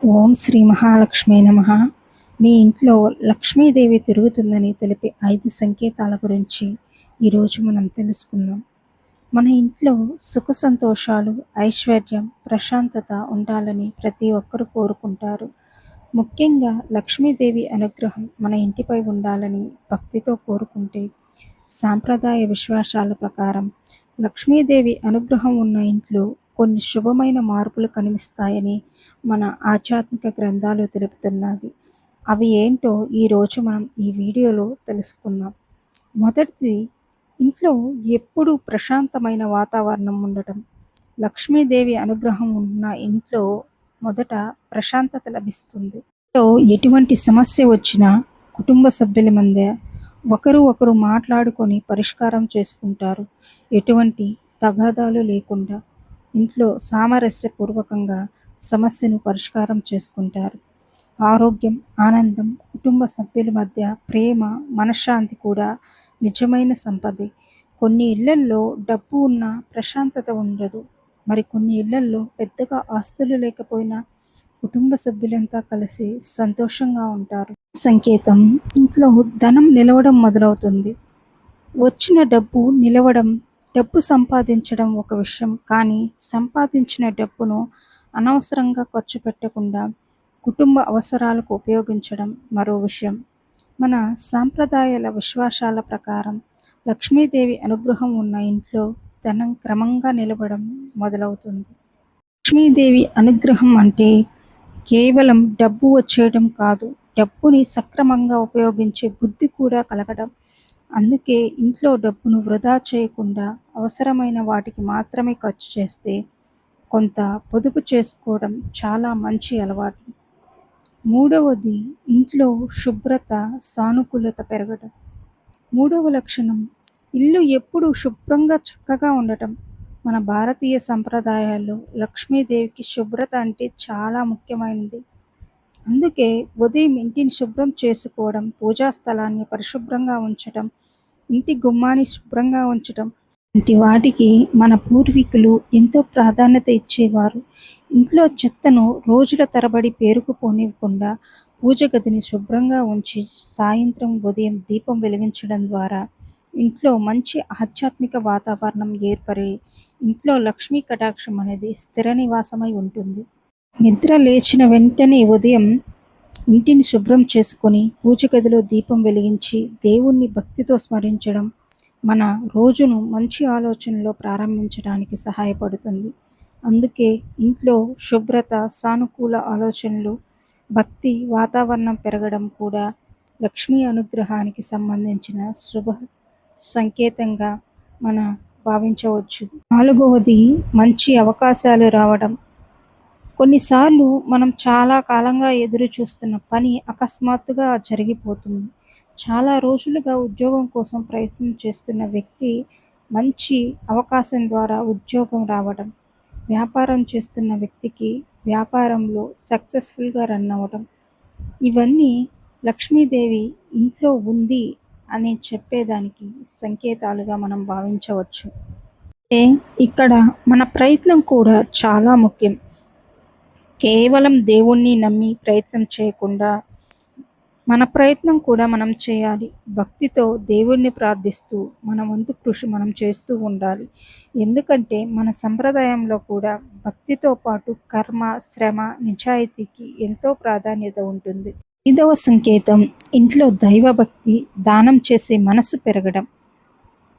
ఓం శ్రీ మహాలక్ష్మీ నమః. మీ ఇంట్లో లక్ష్మీదేవి తిరుగుతుందని తెలిపే 5 సంకేతాల గురించి ఈరోజు మనం తెలుసుకుందాం. మన ఇంట్లో సుఖ సంతోషాలు, ఐశ్వర్యం, ప్రశాంతత ఉండాలని ప్రతి ఒక్కరూ కోరుకుంటారు. ముఖ్యంగా లక్ష్మీదేవి అనుగ్రహం మన ఇంటిపై ఉండాలని భక్తితో కోరుకుంటే, సాంప్రదాయ విశ్వాసాల ప్రకారం లక్ష్మీదేవి అనుగ్రహం ఉన్న ఇంట్లో కొన్ని శుభమైన మార్పులు కనిపిస్తాయని మన ఆధ్యాత్మిక గ్రంథాలు తెలుపుతున్నవి. అవి ఏంటో ఈరోజు మనం ఈ వీడియోలో తెలుసుకుందాం. మొదటిది, ఇంట్లో ఎప్పుడూ ప్రశాంతమైన వాతావరణం ఉండటం. లక్ష్మీదేవి అనుగ్రహం ఉన్న ఇంట్లో మొదట ప్రశాంతత లభిస్తుంది. ఇంట్లో ఎటువంటి సమస్య వచ్చినా కుటుంబ సభ్యుల మధ్య ఒకరు ఒకరు మాట్లాడుకొని పరిష్కారం చేసుకుంటారు. ఎటువంటి తగాదాలు లేకుండా ఇంట్లో సామరస్యపూర్వకంగా సమస్యను పరిష్కారం చేసుకుంటారు. ఆరోగ్యం, ఆనందం, కుటుంబ సభ్యుల మధ్య ప్రేమ, మనశ్శాంతి కూడా నిజమైన సంపదే. కొన్ని ఇళ్లల్లో డబ్బు ఉన్నా ప్రశాంతత ఉండదు. మరి కొన్ని ఇళ్లల్లో పెద్దగా ఆస్తులు లేకపోయినా కుటుంబ సభ్యులంతా కలిసి సంతోషంగా ఉంటారు. సంకేతం, ఇంట్లో ధనం నిలవడం మొదలవుతుంది. వచ్చిన డబ్బు నిలవడం, డబ్బు సంపాదించడం ఒక విషయం, కానీ సంపాదించిన డబ్బును అనవసరంగా ఖర్చు పెట్టకుండా కుటుంబ అవసరాలకు ఉపయోగించడం మరో విషయం. మన సాంప్రదాయాల విశ్వాసాల ప్రకారం లక్ష్మీదేవి అనుగ్రహం ఉన్న ఇంట్లో ధనం క్రమంగా నిలవడం మొదలవుతుంది. లక్ష్మీదేవి అనుగ్రహం అంటే కేవలం డబ్బు వచ్చేయడం కాదు, డబ్బుని సక్రమంగా ఉపయోగించే బుద్ధి కూడా కలగడం. అందుకే ఇంట్లో డబ్బును వృధా చేయకుండా అవసరమైన వాటికి మాత్రమే ఖర్చు చేస్తే, కొంత పొదుపు చేసుకోవడం చాలా మంచి అలవాటు. మూడవది, ఇంట్లో శుభ్రత, సానుకూలత పెరగడం. మూడవ లక్షణం, ఇల్లు ఎప్పుడూ శుభ్రంగా చక్కగా ఉండటం. మన భారతీయ సంప్రదాయాల్లో లక్ష్మీదేవికి శుభ్రత అంటే చాలా ముఖ్యమైనది. అందుకే ఉదయం ఇంటిని శుభ్రం చేసుకోవడం, పూజా స్థలాన్ని పరిశుభ్రంగా ఉంచటం, ఇంటి గుమ్మాన్ని శుభ్రంగా ఉంచటం వంటి వాటికి మన పూర్వీకులు ఎంతో ప్రాధాన్యత ఇచ్చేవారు. ఇంట్లో చెత్తను రోజుల తరబడి పేరుకుపోనివ్వకుండా పూజ గదిని శుభ్రంగా ఉంచి సాయంత్రం, ఉదయం దీపం వెలిగించడం ద్వారా ఇంట్లో మంచి ఆధ్యాత్మిక వాతావరణం ఏర్పడి ఇంట్లో లక్ష్మీ కటాక్షం అనేది స్థిర నివాసమై ఉంటుంది. నిద్ర లేచిన వెంటనే ఉదయం ఇంటిని శుభ్రం చేసుకొని పూజ గదిలో దీపం వెలిగించి దేవుణ్ణి భక్తితో స్మరించడం మన రోజును మంచి ఆలోచనలో ప్రారంభించడానికి సహాయపడుతుంది. అందుకే ఇంట్లో శుభ్రత, సానుకూల ఆలోచనలు, భక్తి వాతావరణం పెరగడం కూడా లక్ష్మీ అనుగ్రహానికి సంబంధించిన శుభ సంకేతంగా మనం భావించవచ్చు. నాలుగవది, మంచి అవకాశాలు రావడం. కొన్నిసార్లు మనం చాలా కాలంగా ఎదురు చూస్తున్న పని అకస్మాత్తుగా జరిగిపోతుంది. చాలా రోజులుగా ఉద్యోగం కోసం ప్రయత్నం చేస్తున్న వ్యక్తి మంచి అవకాశం ద్వారా ఉద్యోగం రావడం. వ్యాపారం చేస్తున్న వ్యక్తికి వ్యాపారంలో సక్సెస్ఫుల్గా రన్ అవ్వడం. ఇవన్నీ లక్ష్మీదేవి ఇంట్లో ఉంది అని చెప్పేదానికి సంకేతాలుగా మనం భావించవచ్చు. ఇక్కడ మన ప్రయత్నం కూడా చాలా ముఖ్యం. కేవలం దేవుణ్ణి నమ్మి ప్రయత్నం చేయకుండా మన ప్రయత్నం కూడా మనం చేయాలి. భక్తితో దేవుణ్ణి ప్రార్థిస్తూ మన వంతు కృషి మనం చేస్తూ ఉండాలి. ఎందుకంటే మన సంప్రదాయంలో కూడా భక్తితో పాటు కర్మ, శ్రమ, నిజాయితీకి ఎంతో ప్రాధాన్యత ఉంటుంది. 5వ సంకేతం, ఇంట్లో దైవభక్తి, దానం చేసే మనసు పెరగడం.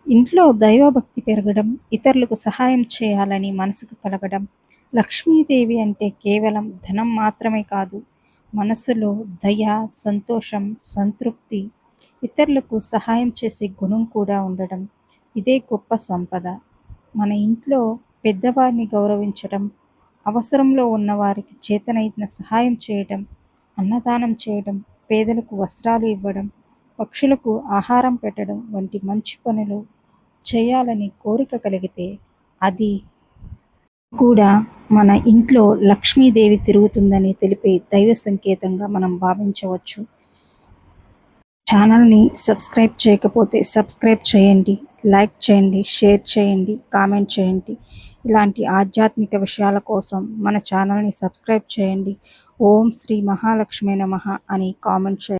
ఇంట్లో దైవభక్తి పెరగడం, ఇతరులకు సహాయం చేయాలని మనసుకు కలగడం. లక్ష్మీదేవి అంటే కేవలం ధనం మాత్రమే కాదు, మనసులో దయ, సంతోషం, సంతృప్తి, ఇతరులకు సహాయం చేసే గుణం కూడా ఉండడం. ఇదే గొప్ప సంపద. మన ఇంట్లో పెద్దవారిని గౌరవించడం, అవసరంలో ఉన్నవారికి చేతనైన సహాయం చేయడం, అన్నదానం చేయడం, పేదలకు వస్త్రాలు ఇవ్వడం, పక్షులకు ఆహారం పెట్టడం వంటి మంచి పనులు చేయాలని కోరిక కలిగితే అది కూడా మన ఇంట్లో లక్ష్మీదేవి తిరుగుతుందని తెలిపే దైవ సంకేతంగా మనం భావించవచ్చు. ఛానల్ని సబ్స్క్రైబ్ చేయకపోతే సబ్స్క్రైబ్ చేయండి, లైక్ చేయండి, షేర్ చేయండి, కామెంట్ చేయండి. ఇలాంటి ఆధ్యాత్మిక విషయాల కోసం మన ఛానల్ని సబ్స్క్రైబ్ చేయండి. ఓం శ్రీ మహాలక్ష్మి నమః అని కామెంట్ చేయండి.